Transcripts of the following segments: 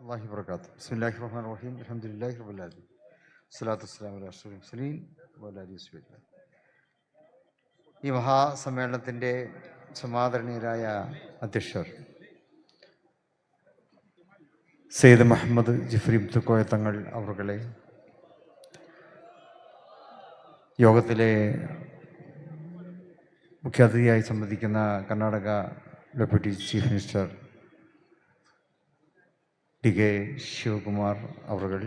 അള്ളാഹി വർക്കാത്തു. ബിസ്മില്ലാഹിർ റഹ്മാനിർ റഹീം. അൽഹംദുലില്ലാഹി റബ്ബിൽ ആലമീൻ. സ്വലാത്തു വസ്സലാമു അലാ അഷ്റഫിൽ മുർസലീൻ വഅലാ ആലിഹി വസഹ്ബിഹി. ഈ മഹാസമ്മേളനത്തിൻ്റെ സമാദരണീയരായ അധ്യക്ഷർ സെയ്ദ് മുഹമ്മദ് ജിഫ്രി മുത്തുക്കോയ തങ്ങൾ അവറുകളെ, യോഗത്തിലെ മുഖ്യാതിഥിയായി സംബന്ധിക്കുന്ന Karnataka deputy chief minister DK Shivakumar അവറുകൾ,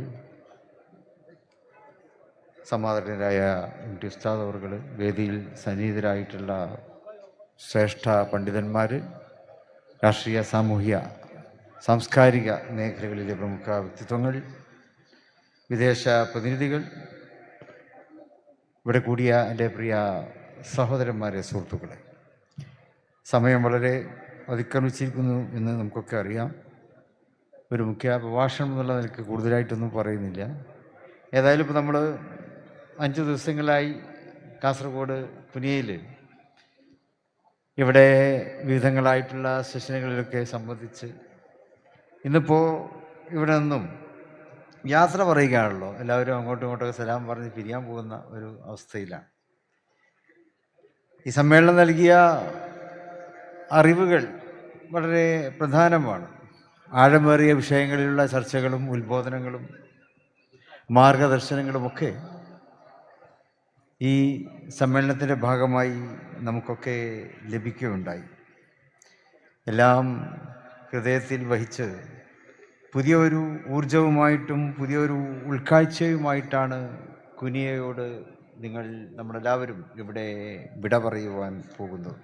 സമാദരണീയരായ MT ഉസ്താദ് അവറുകൾ, വേദിയിൽ സന്നിഹിതരായിട്ടുള്ള ശ്രേഷ്ഠ പണ്ഡിതന്മാർ, രാഷ്ട്രീയ സാമൂഹ്യ സാംസ്കാരിക മേഖലകളിലെ പ്രമുഖ വ്യക്തിത്വങ്ങൾ, വിദേശ പ്രതിനിധികൾ, ഇവിടെ കൂടിയ എൻ്റെ പ്രിയ സഹോദരന്മാരെ, സുഹൃത്തുക്കളെ, സമയം വളരെ അതിക്രമിച്ചിരിക്കുന്നു എന്ന് നമുക്കൊക്കെ അറിയാം. ഒരു മുഖ്യ പ്രഭാഷണം എന്നുള്ള നിലയ്ക്ക് കൂടുതലായിട്ടൊന്നും പറയുന്നില്ല. ഏതായാലും ഇപ്പോൾ നമ്മൾ 5 ദിവസങ്ങളായി കാസർഗോഡ് കുനിയയിൽ ഇവിടെ വിവിധങ്ങളായിട്ടുള്ള സെഷനുകളിലൊക്കെ സംബന്ധിച്ച് ഇന്നിപ്പോൾ ഇവിടെ നിന്നും യാത്ര പറയുകയാണല്ലോ. എല്ലാവരും അങ്ങോട്ടും ഇങ്ങോട്ടൊക്കെ സലാം പറഞ്ഞ് പിരിയാൻ പോകുന്ന ഒരു അവസ്ഥയിലാണ്. ഈ സമ്മേളനം നൽകിയ അറിവുകൾ വളരെ പ്രധാനമാണ്. ആഴമേറിയ വിഷയങ്ങളിലുള്ള ചർച്ചകളും ഉത്ബോധനങ്ങളും മാർഗദർശനങ്ങളുമൊക്കെ ഈ സമ്മേളനത്തിൻ്റെ ഭാഗമായി നമുക്കൊക്കെ ലഭിക്കുകയുണ്ടായി. എല്ലാം ഹൃദയത്തിൽ വഹിച്ച് പുതിയൊരു ഊർജവുമായിട്ടും പുതിയൊരു ഉൾക്കാഴ്ചയുമായിട്ടാണ് കുനിയയോട് നമ്മളെല്ലാവരും ഇവിടെ വിട പറയുവാൻ പോകുന്നത്.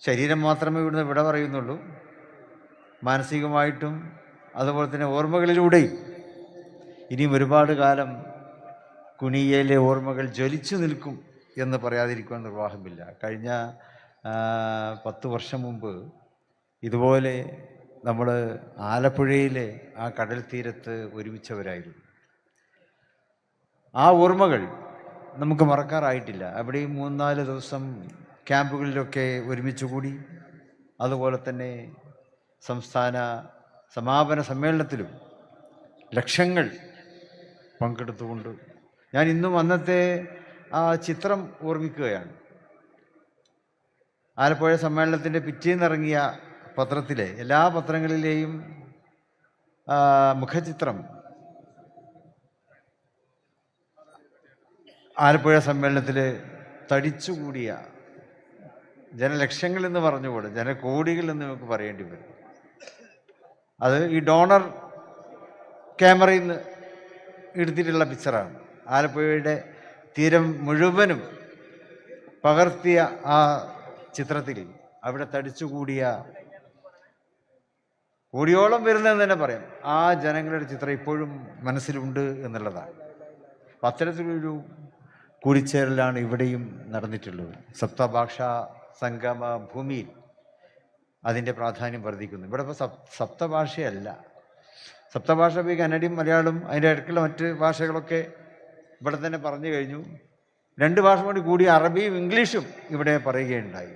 ശരീരം മാത്രമേ ഇവിടുന്ന് വിട പറയുന്നുള്ളൂ. മാനസികമായിട്ടും അതുപോലെ തന്നെ ഓർമ്മകളിലൂടെയും ഇനിയും ഒരുപാട് കാലം കുനിയയിലെ ഓർമ്മകൾ ജ്വലിച്ചു നിൽക്കും എന്ന് പറയാതിരിക്കുവാൻ നിർവാഹമില്ല. കഴിഞ്ഞ 10 വർഷം മുമ്പ് ഇതുപോലെ നമ്മൾ ആലപ്പുഴയിലെ ആ കടൽ തീരത്ത് ഒരുമിച്ചവരായിരുന്നു. ആ ഓർമ്മകൾ നമുക്ക് മറക്കാറായിട്ടില്ല. അവിടെയും 3-4 ദിവസം ക്യാമ്പുകളിലൊക്കെ ഒരുമിച്ച് കൂടി. അതുപോലെ തന്നെ സംസ്ഥാന സമാപന സമ്മേളനത്തിലും ലക്ഷങ്ങൾ പങ്കെടുത്തുകൊണ്ട് ഞാൻ ഇന്നും അന്നത്തെ ആ ചിത്രം ഓർമ്മിക്കുകയാണ്. ആലപ്പുഴ സമ്മേളനത്തിൻ്റെ പിറ്റേന്നിറങ്ങിയ പത്രത്തിലെ എല്ലാ പത്രങ്ങളിലെയും മുഖചിത്രം ആലപ്പുഴ സമ്മേളനത്തിൽ തടിച്ചുകൂടിയ ജനലക്ഷങ്ങൾ എന്ന് പറഞ്ഞുകൂടെ, ജനകോടികൾ എന്ന് നമുക്ക് പറയേണ്ടി വരും. അത് ഈ ഡോണർ ക്യാമറയിൽ നിന്ന് എടുത്തിട്ടുള്ള പിക്ചറാണ്. ആലപ്പുഴയുടെ തീരം മുഴുവനും പകർത്തിയ ആ ചിത്രത്തിൽ അവിടെ തടിച്ചുകൂടിയ കോടിയോളം വരുന്നതെന്ന് തന്നെ പറയാം. ആ ജനങ്ങളുടെ ചിത്രം ഇപ്പോഴും മനസ്സിലുണ്ട് എന്നുള്ളതാണ്. അത്തരത്തിലൊരു കൂടിച്ചേരലാണ് ഇവിടെയും നടന്നിട്ടുള്ളത്. സപ്തഭാഷാ സംഗമ ഭൂമിയിൽ അതിൻ്റെ പ്രാധാന്യം വർദ്ധിക്കുന്നു. ഇവിടെ ഇപ്പോൾ സപ്തഭാഷയല്ല. സപ്തഭാഷ ഇപ്പോൾ കന്നഡയും മലയാളം അതിൻ്റെ ഇടയ്ക്കുള്ള മറ്റ് ഭാഷകളൊക്കെ ഇവിടെ തന്നെ പറഞ്ഞു കഴിഞ്ഞു. 2 ഭാഷ കൂടി അറബിയും ഇംഗ്ലീഷും ഇവിടെ പറയുകയുണ്ടായി.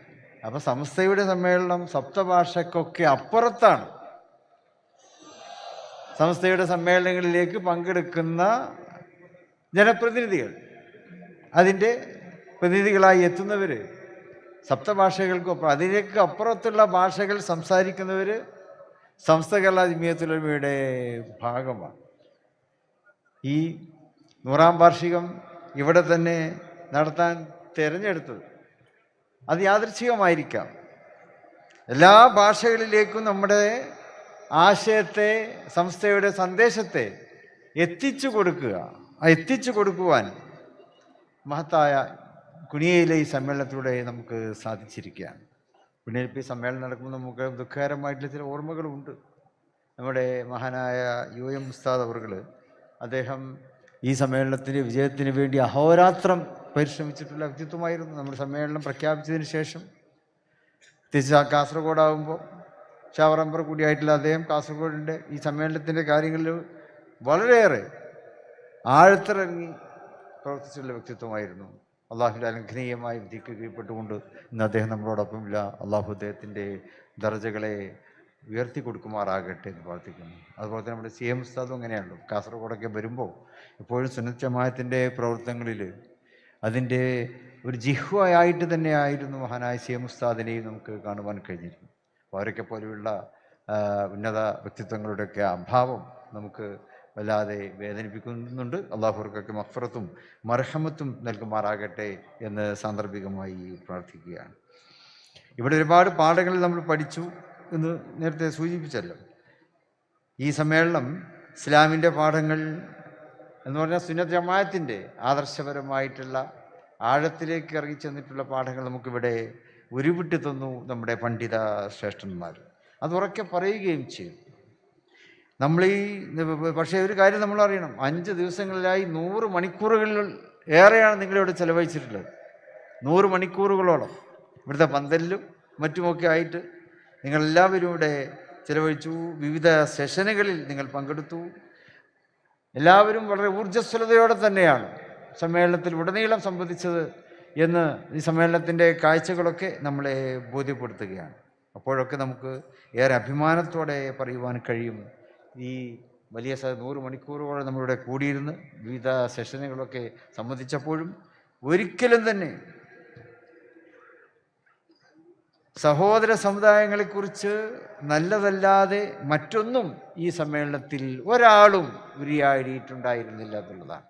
അപ്പോൾ സംസ്ഥയുടെ സമ്മേളനം സപ്തഭാഷക്കൊക്കെ അപ്പുറത്താണ്. സംസ്ഥയുടെ സമ്മേളനങ്ങളിലേക്ക് പങ്കെടുക്കുന്ന ജനപ്രതിനിധികൾ, അതിൻ്റെ പ്രതിനിധികളായി എത്തുന്നവർ സപ്തഭാഷകൾക്കൊപ്പം അതിലേക്ക് അപ്പുറത്തുള്ള ഭാഷകൾ സംസാരിക്കുന്നവർ സമസ്ത കേരള ജമിയത്തുൽ ഉലമയുടെ ഭാഗമാണ്. ഈ 100ാം വാർഷികം ഇവിടെ തന്നെ നടത്താൻ തിരഞ്ഞെടുത്തത് അത് യാദൃച്ഛികമായിരിക്കാം. എല്ലാ ഭാഷകളിലേക്കും നമ്മുടെ ആശയത്തെ, സംസ്ഥയുടെ സന്ദേശത്തെ എത്തിച്ചു കൊടുക്കുവാൻ മഹത്തായ കുനിയയിലെ ഈ സമ്മേളനത്തിലൂടെ നമുക്ക് സാധിച്ചിരിക്കുകയാണ്. കുനിയയിൽ ഈ സമ്മേളനം നടക്കുമ്പോൾ നമുക്ക് ദുഃഖകരമായിട്ടുള്ള ചില ഓർമ്മകളുമുണ്ട്. നമ്മുടെ മഹാനായ UM ഉസ്താദ് അവറുകൾ, അദ്ദേഹം ഈ സമ്മേളനത്തിൻ്റെ വിജയത്തിന് വേണ്ടി അഹോരാത്രം പരിശ്രമിച്ചിട്ടുള്ള വ്യക്തിത്വമായിരുന്നു. നമ്മുടെ സമ്മേളനം പ്രഖ്യാപിച്ചതിന് ശേഷം തിരിച്ച് കാസർഗോഡാകുമ്പോൾ ഷാവറമ്പർ കൂടിയായിട്ടുള്ള അദ്ദേഹം കാസർഗോഡിൻ്റെ ഈ സമ്മേളനത്തിൻ്റെ കാര്യങ്ങളിൽ വളരെയേറെ ആഴത്തിറങ്ങി പ്രവർത്തിച്ചിട്ടുള്ള വ്യക്തിത്വമായിരുന്നു. അള്ളാഹുവിൻ്റെ അലംഘനീയമായ വിധിക്ക് കീഴ്പ്പെട്ടുകൊണ്ട് ഇന്ന് അദ്ദേഹം നമ്മളോടൊപ്പമില്ല. അള്ളാഹു അദ്ദേഹത്തിൻ്റെ ദർജകളെ ഉയർത്തി കൊടുക്കുമാറാകട്ടെ എന്ന് പ്രാർത്ഥിക്കുന്നു. അതുപോലെ തന്നെ നമ്മുടെ CM ഉസ്താദും അങ്ങനെയാണല്ലോ. കാസർഗോഡൊക്കെ വരുമ്പോൾ എപ്പോഴും സുന്നത്ത് ജമാഅത്തിൻ്റെ പ്രവർത്തനങ്ങളിൽ അതിൻ്റെ ഒരു ജിഹ്വയായിട്ട് തന്നെയായിരുന്നു മഹാനായ CM ഉസ്താദിനെയും നമുക്ക് കാണുവാൻ കഴിഞ്ഞിരുന്നു. അവരൊക്കെ പോലെയുള്ള ഉന്നത വ്യക്തിത്വങ്ങളുടെയൊക്കെ അഭാവം നമുക്ക് വല്ലാതെ വേദനിപ്പിക്കുന്നുണ്ട്. അള്ളാഹുവർക്കൊക്കെ മഗ്ഫിറത്തും മർഹമത്തും നൽകുമാറാകട്ടെ എന്ന് സാന്ദർഭികമായി പ്രാർത്ഥിക്കുകയാണ്. ഇവിടെ ഒരുപാട് പാഠങ്ങൾ നമ്മൾ പഠിച്ചു എന്ന് നേരത്തെ സൂചിപ്പിച്ചല്ലോ. ഈ സമ്മേളനം ഇസ്ലാമിൻ്റെ പാഠങ്ങൾ എന്ന് പറഞ്ഞാൽ സുന്നത്ത് ജമാഅത്തിൻ്റെ ആദർശപരമായിട്ടുള്ള ആഴത്തിലേക്ക് ഇറങ്ങി ചെന്നിട്ടുള്ള പാഠങ്ങൾ നമുക്കിവിടെ ഉരുവിട്ട് തന്നു നമ്മുടെ പണ്ഡിത ശ്രേഷ്ഠന്മാർ. അത് ഉറക്കെ പറയുകയും ചെയ്തു. പക്ഷേ ഒരു കാര്യം നമ്മൾ അറിയണം, 5 ദിവസങ്ങളിലായി 100 മണിക്കൂറുകളിൽ ഏറെയാണ് നിങ്ങളിവിടെ ചെലവഴിച്ചിട്ടുള്ളത്. 100 മണിക്കൂറുകളോളം ഇവിടുത്തെ പന്തലിലും മറ്റുമൊക്കെ ആയിട്ട് നിങ്ങളെല്ലാവരും ഇവിടെ ചെലവഴിച്ചു. വിവിധ സെഷനുകളിൽ നിങ്ങൾ പങ്കെടുത്തു. എല്ലാവരും വളരെ ഊർജ്ജസ്വലതയോടെ തന്നെയാണ് സമ്മേളനത്തിൽ ഉടനീളം സംബന്ധിച്ചത് എന്ന് ഈ സമ്മേളനത്തിൻ്റെ കാഴ്ചകളൊക്കെ നമ്മളെ ബോധ്യപ്പെടുത്തുകയാണ്. അപ്പോഴൊക്കെ നമുക്ക് ഏറെ അഭിമാനത്തോടെ പറയുവാൻ കഴിയും, ഈ വലിയ 100 മണിക്കൂറുകളോളം നമ്മളിവിടെ കൂടിയിരുന്ന് വിവിധ സെഷനുകളൊക്കെ സംബന്ധിച്ചപ്പോഴും ഒരിക്കലും തന്നെ സഹോദര സമുദായങ്ങളെക്കുറിച്ച് നല്ലതല്ലാതെ മറ്റൊന്നും ഈ സമ്മേളനത്തിൽ ഒരാളും ഉരിയാടിയിട്ടുണ്ടായിരുന്നില്ല എന്നുള്ളതാണ്.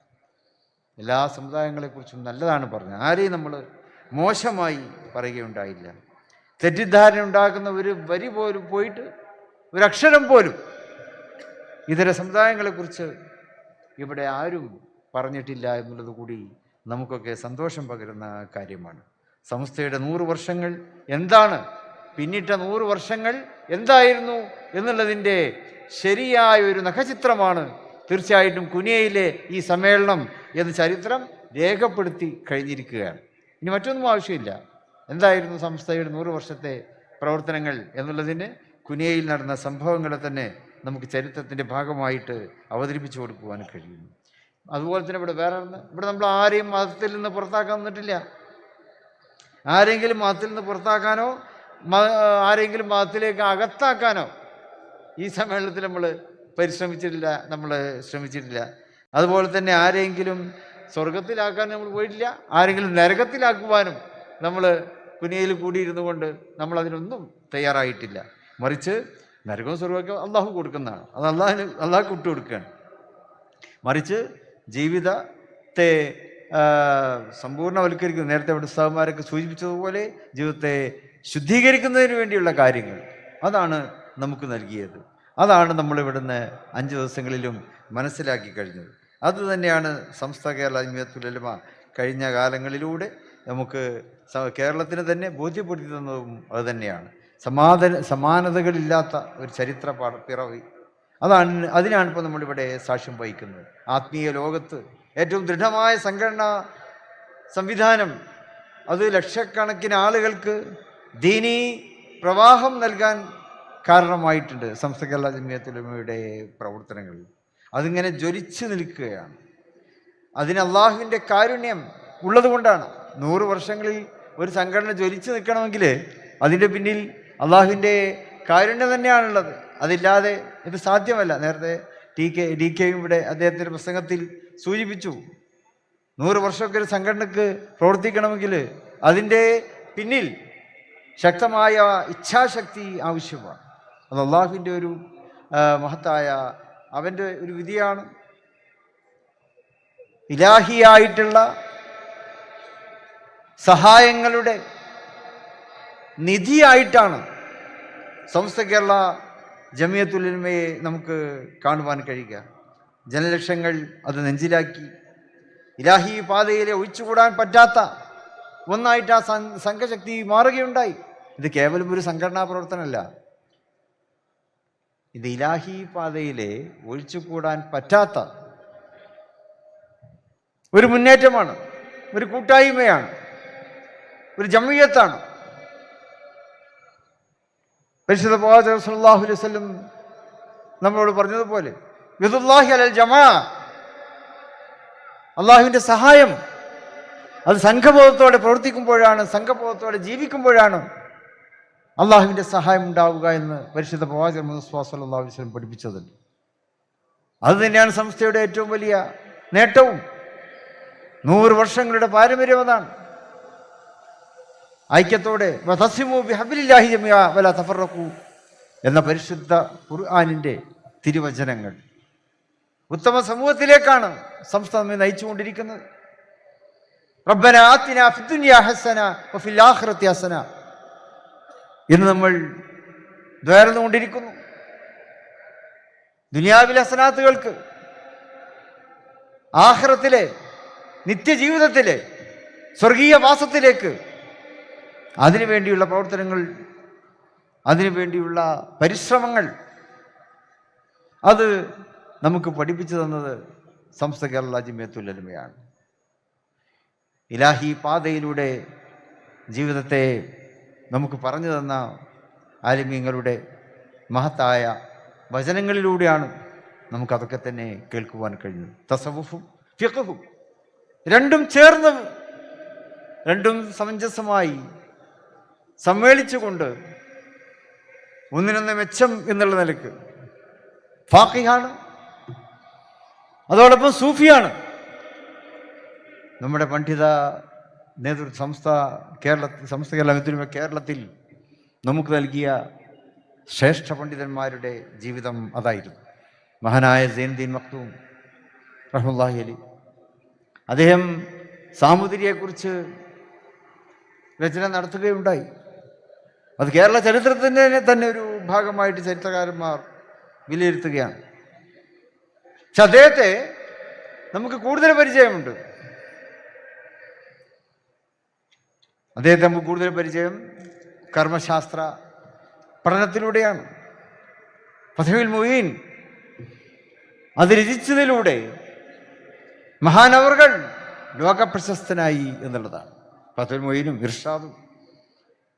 എല്ലാ സമുദായങ്ങളെക്കുറിച്ചും നല്ലതാണ് പറഞ്ഞത്. ആരെയും നമ്മൾ മോശമായി പറയുകയുണ്ടായില്ല. തെറ്റിദ്ധാരണ ഉണ്ടാക്കുന്ന ഒരു വരി പോലും പോയിട്ട് ഒരക്ഷരം പോലും ഇതര സമുദായങ്ങളെക്കുറിച്ച് ഇവിടെ ആരും പറഞ്ഞിട്ടില്ല എന്നുള്ളത് കൂടി നമുക്കൊക്കെ സന്തോഷം പകരുന്ന കാര്യമാണ്. സംസ്ഥയുടെ 100 വർഷങ്ങൾ എന്താണ്, പിന്നിട്ട 100 വർഷങ്ങൾ എന്തായിരുന്നു എന്നുള്ളതിൻ്റെ ശരിയായ ഒരു നഖചിത്രമാണ് തീർച്ചയായിട്ടും കുനിയയിലെ ഈ സമ്മേളനം എന്ന് ചരിത്രം രേഖപ്പെടുത്തി കഴിഞ്ഞിരിക്കുകയാണ്. ഇനി മറ്റൊന്നും ആവശ്യമില്ല. എന്തായിരുന്നു സംസ്ഥയുടെ 100 വർഷത്തെ പ്രവർത്തനങ്ങൾ എന്നുള്ളതിന് കുനിയയിൽ നടന്ന സംഭവങ്ങളെ തന്നെ നമുക്ക് ചരിത്രത്തിൻ്റെ ഭാഗമായിട്ട് അവതരിപ്പിച്ചു കൊടുക്കുവാൻ കഴിയുന്നു. അതുപോലെ തന്നെ ഇവിടെ നമ്മൾ ആരെയും മതത്തിൽ നിന്ന് പുറത്താക്കാൻ നിന്നിട്ടില്ല. ആരെങ്കിലും മതത്തിൽ നിന്ന് പുറത്താക്കാനോ ആരെങ്കിലും മതത്തിലേക്ക് അകത്താക്കാനോ ഈ സമ്മേളനത്തിൽ നമ്മൾ ശ്രമിച്ചിട്ടില്ല. അതുപോലെ തന്നെ ആരെങ്കിലും സ്വർഗത്തിലാക്കാൻ നമ്മൾ പോയിട്ടില്ല. ആരെങ്കിലും നരകത്തിലാക്കുവാനും നമ്മൾ കുനിയയിൽ കൂടിയിരുന്നു കൊണ്ട് നമ്മൾ അതിനൊന്നും തയ്യാറായിട്ടില്ല. മറിച്ച് നരകവും സ്വർഗമൊക്കെ അള്ളാഹു കൊടുക്കുന്നതാണ്. അത് അള്ളാഹു വിട്ടുകൊടുക്കുകയാണ്. മറിച്ച് ജീവിതത്തെ സമ്പൂർണ്ണവൽക്കരിക്കുന്ന, നേരത്തെ അവിടെ ഉസ്താദുമാരൊക്കെ സൂചിപ്പിച്ചതുപോലെ ജീവിതത്തെ ശുദ്ധീകരിക്കുന്നതിന് വേണ്ടിയുള്ള കാര്യങ്ങൾ അതാണ് നമുക്ക് നൽകിയത്. അതാണ് നമ്മളിവിടുന്ന് 5 ദിവസങ്ങളിലും മനസ്സിലാക്കി കഴിഞ്ഞത്. അതുതന്നെയാണ് സംസ്ഥ കേരള ജമിയത്തുൽ ഉലമ കഴിഞ്ഞ കാലങ്ങളിലൂടെ നമുക്ക് കേരളത്തിന് തന്നെ ബോധ്യപ്പെടുത്തി തന്നതും അതുതന്നെയാണ്. സമാനതകളില്ലാത്ത ഒരു ചരിത്ര പിറവി അതിനാണ് ഇപ്പോൾ നമ്മളിവിടെ സാക്ഷ്യം വഹിക്കുന്നത്. ആത്മീയ ലോകത്ത് ഏറ്റവും ദൃഢമായ സംഘടനാ സംവിധാനം, അത് ലക്ഷക്കണക്കിന് ആളുകൾക്ക് ദീനീ പ്രവാഹം നൽകാൻ കാരണമായിട്ടുണ്ട്. സംസ്ഥ കേരള ജമിയത്തുൽ ഉലമയുടെ പ്രവർത്തനങ്ങൾ അതിങ്ങനെ ജ്വലിച്ചു നിൽക്കുകയാണ്. അതിന് അള്ളാഹുവിൻ്റെ കാരുണ്യം ഉള്ളതുകൊണ്ടാണ്. 100 വർഷങ്ങളിൽ ഒരു സംഘടന ജ്വലിച്ചു നിൽക്കണമെങ്കിൽ അതിൻ്റെ പിന്നിൽ അള്ളാഹുവിൻ്റെ കാരുണ്യം തന്നെയാണുള്ളത്. അതില്ലാതെ ഇത് സാധ്യമല്ല. നേരത്തെ ഡി കെയും ഇവിടെ അദ്ദേഹത്തിൻ്റെ പ്രസംഗത്തിൽ സൂചിപ്പിച്ചു, 100 വർഷമൊക്കെ ഒരു സംഘടനക്ക് പ്രവർത്തിക്കണമെങ്കിൽ അതിൻ്റെ പിന്നിൽ ശക്തമായ ഇച്ഛാശക്തി ആവശ്യമാണ്. അത് അള്ളാഹുവിൻ്റെ ഒരു മഹത്തായ അവൻ്റെ ഒരു വിധിയാണ്. ഇലാഹിയായിട്ടുള്ള സഹായങ്ങളുടെ നിധിയായിട്ടാണ് സംസ്ഥ കേരള ജമിയത്തുൽ ഉലമയെ നമുക്ക് കാണുവാൻ കഴിയുക. ജനലക്ഷങ്ങൾ അത് നെഞ്ചിലാക്കി ഇലാഹി പാതയിലെ ഒഴിച്ചുകൂടാൻ പറ്റാത്ത ഒന്നായിട്ട് ആ സംഘശക്തി മാറുകയുണ്ടായി. ഇത് കേവലം ഒരു സംഘടനാ പ്രവർത്തനമല്ല, ഇത് ഇലാഹി പാതയിലെ ഒഴിച്ചുകൂടാൻ പറ്റാത്ത ഒരു മുന്നേറ്റമാണ്, ഒരു കൂട്ടായ്മയാണ്, ഒരു ജമിയത്താണ്. പരിശുദ്ധ പ്രവാചകൻ സല്ലല്ലാഹു അലൈഹി വസല്ലം നമ്മളോട് പറഞ്ഞതുപോലെ യദുല്ലാഹി അലൽ ജമാ, അള്ളാഹുവിൻ്റെ സഹായം അത് സംഘബോധത്തോടെ പ്രവർത്തിക്കുമ്പോഴാണ്, സംഘബോധത്തോടെ ജീവിക്കുമ്പോഴാണ് അള്ളാഹുവിൻ്റെ സഹായം ഉണ്ടാവുക എന്ന് പരിശുദ്ധ പ്രവാചകൻ മുഹമ്മദ് സ്വല്ലല്ലാഹു അലൈഹി വസല്ലം പഠിപ്പിച്ചതുണ്ട്. അത് തന്നെയാണ് സംസ്ഥയുടെ ഏറ്റവും വലിയ നേട്ടവും. 100 വർഷങ്ങളുടെ പാരമ്പര്യം അതാണ്. ഐക്യത്തോടെ വതസിമു ബിഹബ്ലില്ലാഹി ജമിഅ വലാ തഫറഖു എന്ന പരിശുദ്ധ ഖുർആനിൻ്റെ തിരുവചനങ്ങൾ ഉത്തമ സമൂഹത്തിലേക്കാണ് സംസ്ഥ നമ്മെ നയിച്ചുകൊണ്ടിരിക്കുന്നത്. റബ്ബന ആതിനാ ഫിദ്ദുനിയ ഹസന വഫിൽ ആഖിറതി ഹസന എന്ന് നമ്മൾ ദ്വാരന്നുകൊണ്ടിരിക്കുന്നു. ദുനിയാവിലെ ഹസനാത്തുകൾക്ക്, ആഖിറത്തിലെ നിത്യജീവിതത്തിലെ സ്വർഗീയ വാസത്തിലേക്ക്, അതിനുവേണ്ടിയുള്ള പ്രവർത്തനങ്ങൾ, അതിനുവേണ്ടിയുള്ള പരിശ്രമങ്ങൾ, അത് നമുക്ക് പഠിപ്പിച്ചു തന്നത് സംസ്ഥ കേരള ജമിയത്തുൽ ഉലമയാണ്. ഇലാഹി പാതയിലൂടെ ജീവിതത്തെ നമുക്ക് പറഞ്ഞു തന്ന ആലിമീങ്ങളുടെ മഹത്തായ വചനങ്ങളിലൂടെയാണ് നമുക്കതൊക്കെ തന്നെ കേൾക്കുവാൻ കഴിഞ്ഞത്. തസവുഫും ഫിഖ്ഹും രണ്ടും ചേർന്ന്, രണ്ടും സമഞ്ജസമായി സമ്മേളിച്ചുകൊണ്ട് ഒന്നിനൊന്ന് മെച്ചം എന്നുള്ള നിലക്ക് ഫാഖിഹാണ്, അതോടൊപ്പം സൂഫിയാണ്. നമ്മുടെ പണ്ഡിത സംസ്ഥ കേരളത്തിൽ നമുക്ക് നൽകിയ ശ്രേഷ്ഠ പണ്ഡിതന്മാരുടെ ജീവിതം അതായിരുന്നു. മഹാനായ സൈനുദ്ദീൻ മഖ്ദൂം റഹ്മത്തുള്ളാഹി അലൈഹി, അദ്ദേഹം സാമൂതിരിയെക്കുറിച്ച് രചന നടത്തുകയുണ്ടായി. അത് കേരള ചരിത്രത്തിൻ്റെ തന്നെ ഒരു ഭാഗമായിട്ട് ചരിത്രകാരന്മാർ വിലയിരുത്തുകയാണ്. പക്ഷെ അദ്ദേഹത്തെ നമുക്ക് കൂടുതൽ പരിചയമുണ്ട്. അദ്ദേഹത്തെ നമുക്ക് കൂടുതൽ പരിചയം കർമ്മശാസ്ത്ര പഠനത്തിലൂടെയാണ്. ഫത്ഹുൽ മുഈൻ അത് രചിച്ചതിലൂടെ മഹാനവറുകൾ ലോകപ്രശസ്തനായി എന്നുള്ളതാണ്. ഫത്ഹുൽ മുഈനും ഇർഷാദും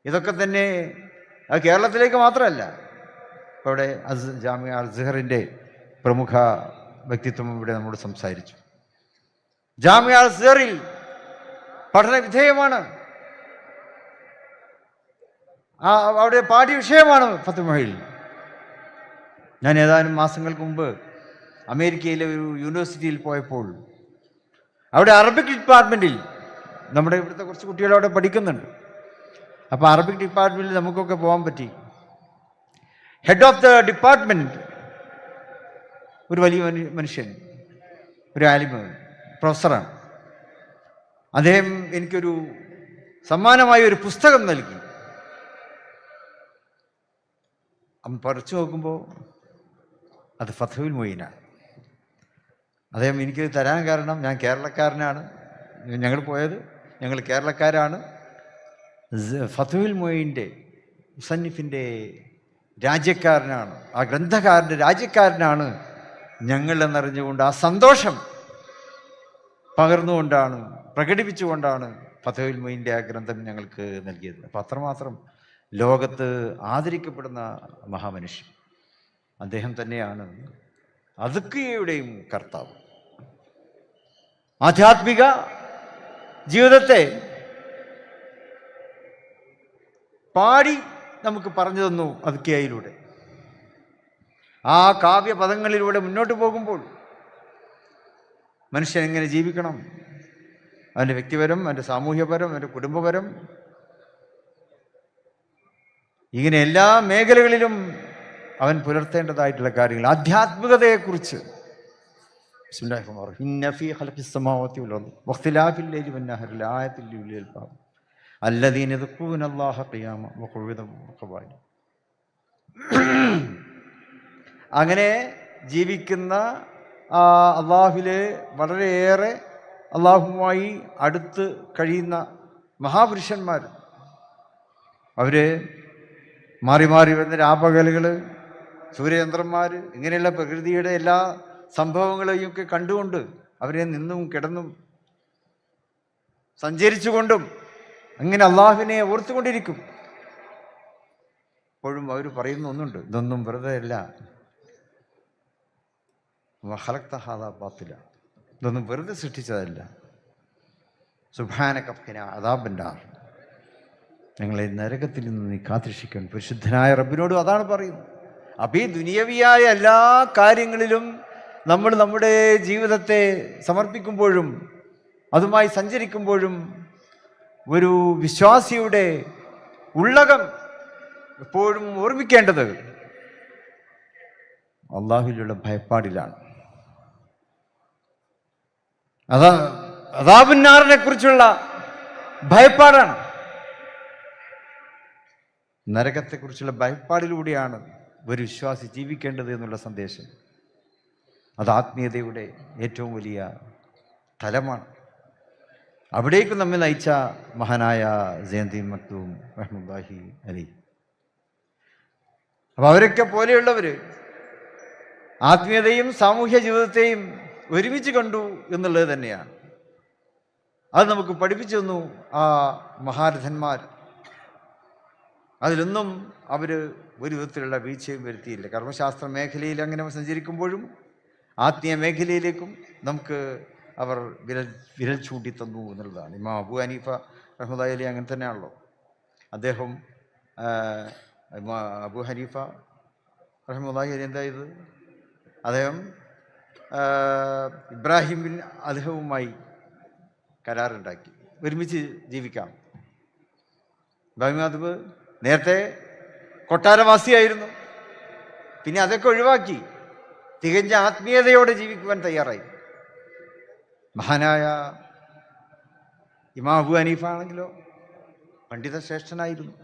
ഇതൊക്കെ തന്നെ അത് കേരളത്തിലേക്ക് മാത്രമല്ല, ഇവിടെ ജാമിഅ അസ്ഹറിൻ്റെ പ്രമുഖ വ്യക്തിത്വം ഇവിടെ നമ്മോട് സംസാരിച്ചു. ജാമിഅ അസ്ഹറിൽ പഠന വിധേയമാണ്, അവിടെ പാഠ്യവിഷയമാണ് ഫത്ഹുൽ മുഈൻ. ഞാൻ ഏതാനും മാസങ്ങൾക്ക് മുമ്പ് അമേരിക്കയിലെ ഒരു യൂണിവേഴ്സിറ്റിയിൽ പോയപ്പോൾ അവിടെ അറബിക് ഡിപ്പാർട്ട്മെൻറ്റിൽ നമ്മുടെ ഇവിടുത്തെ കുറച്ച് കുട്ടികൾ അവിടെ പഠിക്കുന്നുണ്ട്. അപ്പോൾ അറബിക് ഡിപ്പാർട്ട്മെൻറ്റിൽ നമുക്കൊക്കെ പോകാൻ പറ്റി. ഹെഡ് ഓഫ് ദ ഡിപ്പാർട്ട്മെൻറ്റ് ഒരു വലിയ മനുഷ്യൻ, ഒരു ആലിമ്, പ്രൊഫസറാണ്. അദ്ദേഹം എനിക്കൊരു സമ്മാനമായി ഒരു പുസ്തകം നൽകി. പറിച്ചു നോക്കുമ്പോൾ അത് ഫത്ഹുൽ മുഈനാണ്. അദ്ദേഹം എനിക്ക് തരാൻ കാരണം, ഞാൻ കേരളക്കാരനാണ്, ഞങ്ങൾ കേരളക്കാരാണ്. ഫത്ഹുൽ മുഈൻ്റെ മുസന്നിഫിൻ്റെ രാജ്യക്കാരനാണ്, ആ ഗ്രന്ഥകാരൻ്റെ രാജ്യക്കാരനാണ് ഞങ്ങൾ എന്നറിഞ്ഞുകൊണ്ട് ആ സന്തോഷം പകർന്നുകൊണ്ടാണ്, പ്രകടിപ്പിച്ചുകൊണ്ടാണ് ഫത്ഹുൽ മുഈൻ്റെ ആ ഗ്രന്ഥം ഞങ്ങൾക്ക് നൽകിയത്. അപ്പം അത്രമാത്രം ലോകത്ത് ആദരിക്കപ്പെടുന്ന മഹാമനുഷ്യൻ അദ്ദേഹം തന്നെയാണ്. അദ്കിയയുടെയും കർത്താവ്. ആധ്യാത്മിക ജീവിതത്തെ പാടി നമുക്ക് പറഞ്ഞു തന്നു അദ്കിയയിലൂടെ. ആ കാവ്യപദങ്ങളിലൂടെ മുന്നോട്ട് പോകുമ്പോൾ മനുഷ്യൻ എങ്ങനെ ജീവിക്കണം, അവൻ്റെ വ്യക്തിപരം, അവൻ്റെ സാമൂഹ്യപരം, അവൻ്റെ കുടുംബപരം, ഇങ്ങനെ എല്ലാ മേഖലകളിലും അവൻ പുലർത്തേണ്ടതായിട്ടുള്ള കാര്യങ്ങൾ, ആധ്യാത്മികതയെക്കുറിച്ച് അങ്ങനെ ജീവിക്കുന്ന അള്ളാഹുവിലെ വളരെയേറെ അള്ളാഹുവുമായി അടുത്ത് കഴിയുന്ന മഹാപുരുഷന്മാർ, അവർ മാറി മാറി വരുന്ന രാപകലുകൾ, സൂര്യചന്ദ്രന്മാർ, ഇങ്ങനെയുള്ള പ്രകൃതിയുടെ എല്ലാ സംഭവങ്ങളെയൊക്കെ കണ്ടുകൊണ്ട് അവരെ നിന്നും കിടന്നും സഞ്ചരിച്ചുകൊണ്ടും അങ്ങനെ അള്ളാഹുവിനെ ഓർത്തുകൊണ്ടിരിക്കും. അപ്പോഴും അവർ പറയുന്ന ഒന്നുണ്ട്, ഇതൊന്നും വെറുതെ അല്ല, ഇതൊന്നും വെറുതെ സൃഷ്ടിച്ചതല്ല. സുബ്ഹാനക ഖിനാ അദാബന്നാർ, ഞങ്ങളെ നരകത്തിൽ നിന്ന് നീ കാത്തിരക്ഷിക്കണം. പരിശുദ്ധനായ റബ്ബിനോടും അതാണ് പറയുന്നത്. അപ്പം ഈ ദുനിയവിയായ എല്ലാ കാര്യങ്ങളിലും നമ്മൾ നമ്മുടെ ജീവിതത്തെ സമർപ്പിക്കുമ്പോഴും അതുമായി സഞ്ചരിക്കുമ്പോഴും ഒരു വിശ്വാസിയുടെ ഉള്ളകം എപ്പോഴും ഓർമ്മിക്കേണ്ടത് അള്ളാഹുവിലുള്ള ഭയപ്പാടിലാണ്. അദാബുന്നാറിനെ കുറിച്ചുള്ള ഭയപ്പാടാണ്. നരകത്തെക്കുറിച്ചുള്ള ഭയപ്പാടിലൂടെയാണ് ഒരു വിശ്വാസി ജീവിക്കേണ്ടത് എന്നുള്ള സന്ദേശം. അത് ആത്മീയതയുടെ ഏറ്റവും വലിയ തലമാണ്. അവിടേക്ക് നമ്മെ നയിച്ച മഹാനായ സൈനുദ്ദീൻ മക്തൂം റഹ്മത്തുള്ളാഹി അലൈഹി. അപ്പം അവരൊക്കെ പോലെയുള്ളവർ ആത്മീയതയും സാമൂഹ്യ ജീവിതത്തെയും ഒരുമിച്ച് കണ്ടു എന്നുള്ളത് തന്നെയാണ്. അത് നമുക്ക് പഠിപ്പിച്ചു തന്നു ആ മഹാരഥന്മാർ. അതിലൊന്നും അവർ ഒരു വിധത്തിലുള്ള വീഴ്ചയും വരുത്തിയില്ല. കർമ്മശാസ്ത്ര മേഖലയിൽ അങ്ങനെ സഞ്ചരിക്കുമ്പോഴും ആത്മീയ മേഖലയിലേക്കും നമുക്ക് അവർ വിരൽ ചൂണ്ടി തന്നു എന്നുള്ളതാണ്. ഇമാം അബൂ ഹനീഫ റഹ്മത്തുള്ളാഹി അലൈഹി അങ്ങനെ തന്നെയാണല്ലോ. അദ്ദേഹം അബൂ ഹനീഫ റഹ്മത്തുള്ളാഹി അലൈഹി എന്തായത്, അദ്ദേഹം ഇബ്രാഹിം ബിൻ അദ്ഹവുമായി കരാറുണ്ടാക്കി ഒരുമിച്ച് ജീവിക്കാം. ഇബ്രാഹിം അദ്ഹ് നേരത്തെ കൊട്ടാരവാസിയായിരുന്നു. പിന്നെ അതൊക്കെ ഒഴിവാക്കി തികഞ്ഞ ആത്മീയതയോടെ ജീവിക്കുവാൻ തയ്യാറായി. മഹാനായ ഇമാം അബൂ ഹനീഫ ആണെങ്കിലോ പണ്ഡിത ശ്രേഷ്ഠനായിരുന്നു,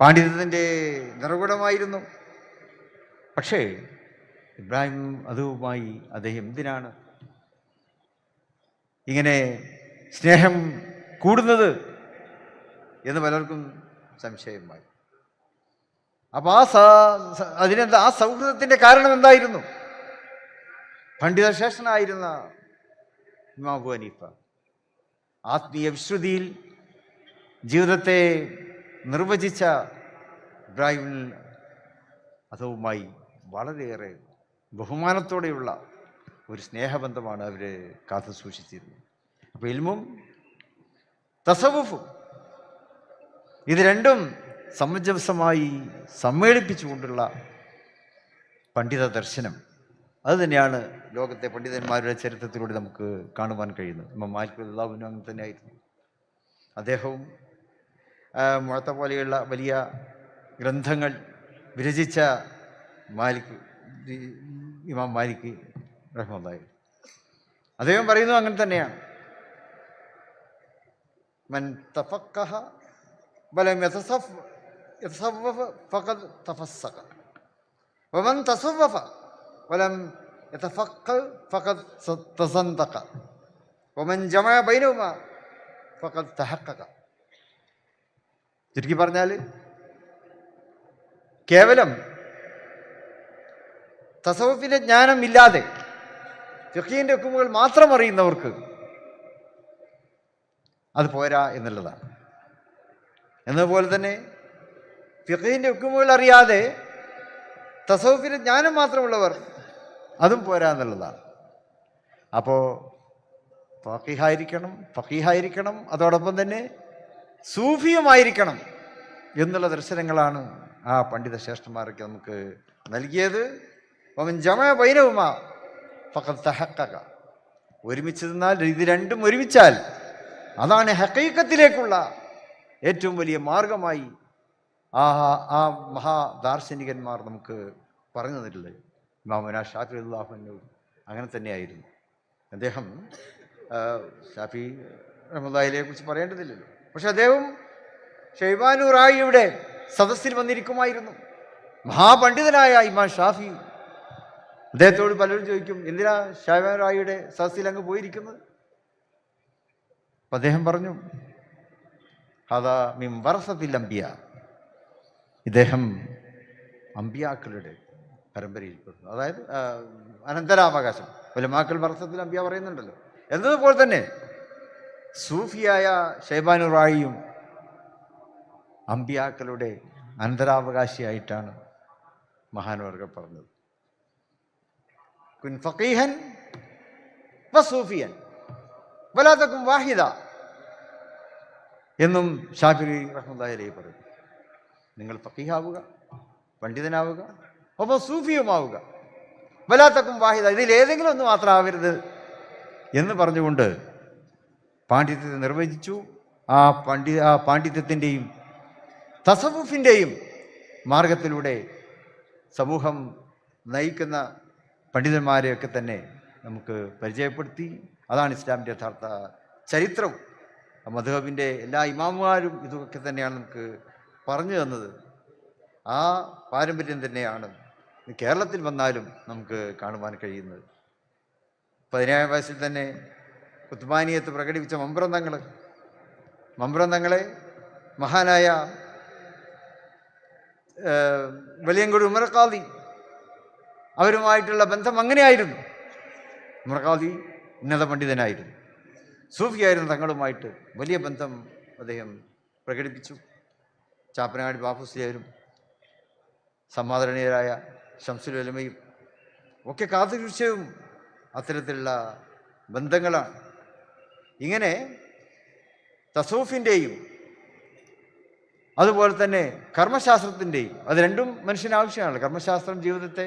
പാണ്ഡിത്യത്തിൻ്റെ നിറകുടമായിരുന്നു. പക്ഷേ ഇബ്രാഹിം അതുമായി അദ്ദേഹം എന്തിനാണ് ഇങ്ങനെ സ്നേഹം കൂടുന്നത് എന്ന് പലർക്കും സംശയമായി. അപ്പം അതിനെന്താ ആ സൗഹൃദത്തിൻ്റെ കാരണം എന്തായിരുന്നു? പണ്ഡിതശ്രേഷ്ഠനായിരുന്ന ഇമാം അബൂ ഹനീഫ ആത്മീയ വിശ്രുതിയിൽ ജീവിതത്തെ നിർവചിച്ച ഇബ്രാഹിം അതുമായി വളരെയേറെ ബഹുമാനത്തോടെയുള്ള ഒരു സ്നേഹബന്ധമാണ് അവർ കാത്തു സൂക്ഷിച്ചിരുന്നത്. അപ്പോൾ ഇൽമും തസവുഫും ഇത് രണ്ടും സമഞ്ജസമായി സമ്മേളിപ്പിച്ചുകൊണ്ടുള്ള പണ്ഡിത ദർശനം, അത് തന്നെയാണ് ലോകത്തെ പണ്ഡിതന്മാരുടെ ചരിത്രത്തിലൂടെ നമുക്ക് കാണുവാൻ കഴിയുന്നത്. ഇമാം മാലിക് റളിയല്ലാഹു അൻഹു അങ്ങനെ തന്നെയായിരുന്നു. അദ്ദേഹവും മുഅത്ത പോലെയുള്ള വലിയ ഗ്രന്ഥങ്ങൾ വിരചിച്ച ഇമാം മാലിക് റഹ്മത്തുള്ളാഹി അദ്ദേഹം പറയുന്നത് അങ്ങനെ തന്നെയാണ്. മൻ തഫഖഹ വലം യതസവ്വഫ ഫഖദ് തഫസ്സഖ വമൻ തസവ്വഫ വലം യതഫഖഹ ഫഖദ് തസന്തഖ വമൻ ജമഅ ബൈനഹുമാ ഫഖദ് തഹഖഖ. ചുരുക്കി പറഞ്ഞാൽ കേവലം തസവുഫിൻ്റെ ജ്ഞാനം ഇല്ലാതെ ഫിഖ്ഹിന്റെ ഹുക്മുകൾ മാത്രം അറിയുന്നവർക്ക് അത് പോരാ എന്നുള്ളതാണ്. എന്നതുപോലെ തന്നെ ഫിഖ്ഹിന്റെ ഹുക്മുകൾ അറിയാതെ തസവുഫിൻ്റെ ജ്ഞാനം മാത്രമുള്ളവർ അതും പോരാ എന്നുള്ളതാണ്. അപ്പോൾ ഫഖീഹായിരിക്കണം, അതോടൊപ്പം തന്നെ സൂഫിയുമായിരിക്കണം എന്നുള്ള ദർശനങ്ങളാണ് ആ പണ്ഡിത ശ്രേഷ്ഠന്മാരൊക്കെ നമുക്ക് നൽകിയത്. വമൻ ജമഅ ബൈനഹുമാ ഫഖദ് തഹഖഖ. ഒരുമിച്ച് നിന്നാൽ ഇത് രണ്ടും ഒരുമിച്ചാൽ അതാണ് ഹഖീഖത്തിലേക്കുള്ള ഏറ്റവും വലിയ മാർഗമായി ആ മഹാദാർശനികന്മാർ നമുക്ക് പറഞ്ഞു തന്നിട്ടുള്ളത്. ഇമാമുനാ ഷാഫി റളിയല്ലാഹു അൻഹു അങ്ങനെ തന്നെയായിരുന്നു. അദ്ദേഹം ഷാഫി റഹ്മത്തുള്ളാഹിയെ കുറിച്ച് പറയേണ്ടതില്ലല്ലോ. പക്ഷെ അദ്ദേഹം ഷൈബാനു റായിയുടെ സദസ്സിൽ വന്നിരിക്കുമായിരുന്നു. മഹാപണ്ഡിതനായ ഇമാം ഷാഫി. അദ്ദേഹത്തോട് പലരും ചോദിക്കും, എന്തിനാ ഷൈബാനു റായിയുടെ സദസ്സിൽ അങ്ങ് പോയിരിക്കുന്നത്? അപ്പം അദ്ദേഹം പറഞ്ഞു, അതാ മിൻ വറസത്തിൽ അംബിയ, ഇദ്ദേഹം അമ്പിയാക്കളുടെ പരമ്പരയിൽപ്പെടുന്നു. അതായത് അനന്തരാവകാശം. ഉലമാക്കൾ വറസത്തിൽ അംബിയ പറയുന്നുണ്ടല്ലോ. എന്നതുപോലെ തന്നെ സൂഫിയായ ഷൈബാനു റായിയും അമ്പിയാക്കളുടെ അനന്തരാവകാശിയായിട്ടാണ് മഹാനവർകൾ പറഞ്ഞത്. കുൻ ഫഖീഹൻ വസൂഫിയൻ വലാ തകുൻ വാഹിദ. എന്നും ഷാഫിഈ റഹ്മത്തുള്ളാഹി അലൈഹി പറയും. നിങ്ങൾ ഫഖീഹാവുക, പണ്ഡിതനാവുക, ഒപ്പം സൂഫിയുമാവുക, വലാത്തക്കും വാഹിദ, ഇതിലേതെങ്കിലും ഒന്ന് മാത്രം ആവരുത് എന്ന് പറഞ്ഞുകൊണ്ട് പാണ്ഡിത്യത്തെ നിർവചിച്ചു. ആ പാണ്ഡിത്യത്തിൻ്റെയും തസവുഫിൻ്റെയും മാർഗത്തിലൂടെ സമൂഹം നയിക്കുന്ന പണ്ഡിതന്മാരെയൊക്കെ തന്നെ നമുക്ക് പരിചയപ്പെടുത്തി. അതാണ് ഇസ്ലാമിൻ്റെ യഥാർത്ഥ ചരിത്രവും. മദ്ഹബിൻ്റെ എല്ലാ ഇമാമുമാരും ഇതൊക്കെ തന്നെയാണ് നമുക്ക് പറഞ്ഞു തന്നത്. ആ പാരമ്പര്യം തന്നെയാണ് കേരളത്തിൽ വന്നാലും നമുക്ക് കാണുവാൻ കഴിയുന്നത്. 17 വയസ്സിൽ തന്നെ കുത്തുബാനിയത്ത് പ്രകടിപ്പിച്ച മമ്പ്രന്തങ്ങളെ മഹാനായ വെളിയങ്കോട് ഉമർ ഖാദി, അവരുമായിട്ടുള്ള ബന്ധം അങ്ങനെയായിരുന്നു. ഉമർ ഖാദി ഉന്നത പണ്ഡിതനായിരുന്നു, സൂഫിയായിരുന്നു. തങ്ങളുമായിട്ട് വലിയ ബന്ധം അദ്ദേഹം പ്രകടിപ്പിച്ചു. ചാപ്പനാടി ബാഫുസ്ലിയാരും സമാദരണീയരായ ശംസുൽ ഉലമയും ഒക്കെ കാത്തുസൂക്ഷിച്ചതും അത്തരത്തിലുള്ള ബന്ധങ്ങളാണ്. ഇങ്ങനെ തസൂഫിൻ്റെയും അതുപോലെ തന്നെ കർമ്മശാസ്ത്രത്തിൻ്റെയും, അത് രണ്ടും മനുഷ്യന് ആവശ്യമാണ്. കർമ്മശാസ്ത്രം ജീവിതത്തെ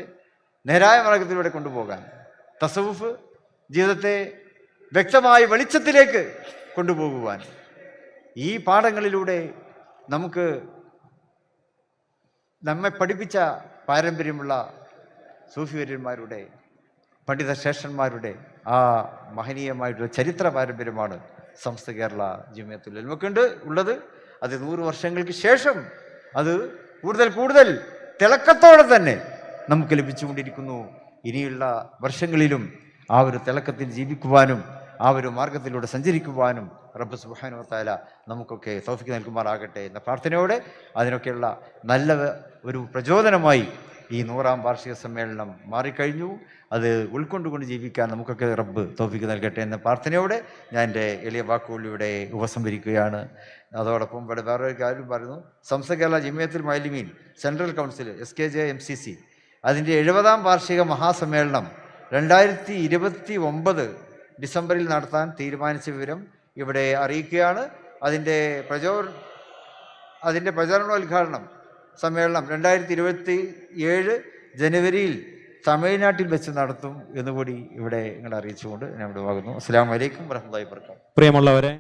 നേരായ മാർഗത്തിലൂടെ കൊണ്ടുപോകാൻ, തസവുഫ് ജീവിതത്തെ വ്യക്തമായ വെളിച്ചത്തിലേക്ക് കൊണ്ടുപോകുവാൻ. ഈ പാഠങ്ങളിലൂടെ നമുക്ക് നമ്മെ പഠിപ്പിച്ച പാരമ്പര്യമുള്ള സൂഫിവര്യന്മാരുടെ, പണ്ഡിത ശ്രേഷ്ഠന്മാരുടെ ആ മഹനീയമായിട്ടുള്ള ചരിത്ര പാരമ്പര്യമാണ് സമസ്ത കേരള ജമിയത്തുൽ ഉലമക്കുണ്ട് ഉള്ളത്. അത് 100 വർഷങ്ങൾക്ക് ശേഷം അത് കൂടുതൽ തിളക്കത്തോടെ തന്നെ നമുക്ക് ലഭിച്ചുകൊണ്ടിരിക്കുന്നു. ഇനിയുള്ള വർഷങ്ങളിലും ആ ഒരു തിളക്കത്തിൽ ജീവിക്കുവാനും ആ ഒരു മാർഗത്തിലൂടെ സഞ്ചരിക്കുവാനും റബ്ബ് സുബ്ഹാനഹു വ തആല നമുക്കൊക്കെ തൗഫീഖ് നൽകുമാറാകട്ടെ എന്ന പ്രാർത്ഥനയോടെ അതിനൊക്കെയുള്ള നല്ല ഒരു പ്രചോദനമായി ഈ 100ാം വാർഷിക സമ്മേളനം മാറിക്കഴിഞ്ഞു. അത് ഉൾക്കൊണ്ടുകൊണ്ട് ജീവിക്കാൻ നമുക്കൊക്കെ റബ്ബ് തൗഫീഖ് നൽകട്ടെ എന്ന പ്രാർത്ഥനയോടെ ഞാൻ എൻ്റെ എളിയ വാക്കുകളിലൂടെ ഉപസംഹരിക്കുകയാണ്. അതോടൊപ്പം ഇവിടെ വേറൊരു കാര്യം പറയുന്നു. Samastha Kerala Jamiyyathul Muallimeen central council SKJ MCC അതിൻ്റെ 70ാം വാർഷിക മഹാസമ്മേളനം 2029 ഡിസംബറിൽ നടത്താൻ തീരുമാനിച്ച വിവരം ഇവിടെ അറിയിക്കുകയാണ്. അതിൻ്റെ പ്രചരണോദ്ഘാടനം സമ്മേളനം 2027 ജനുവരിയിൽ തമിഴ്നാട്ടിൽ വെച്ച് നടത്തും എന്നുകൂടി ഇവിടെ നിങ്ങളെ അറിയിച്ചുകൊണ്ട് ഞാൻ ഇവിടെ വാങ്ങുന്നു. അസ്സലാമു അലൈക്കും വറഹ്മത്തുള്ളാഹി വബറകാതുഹു. പ്രിയമുള്ളവരെ,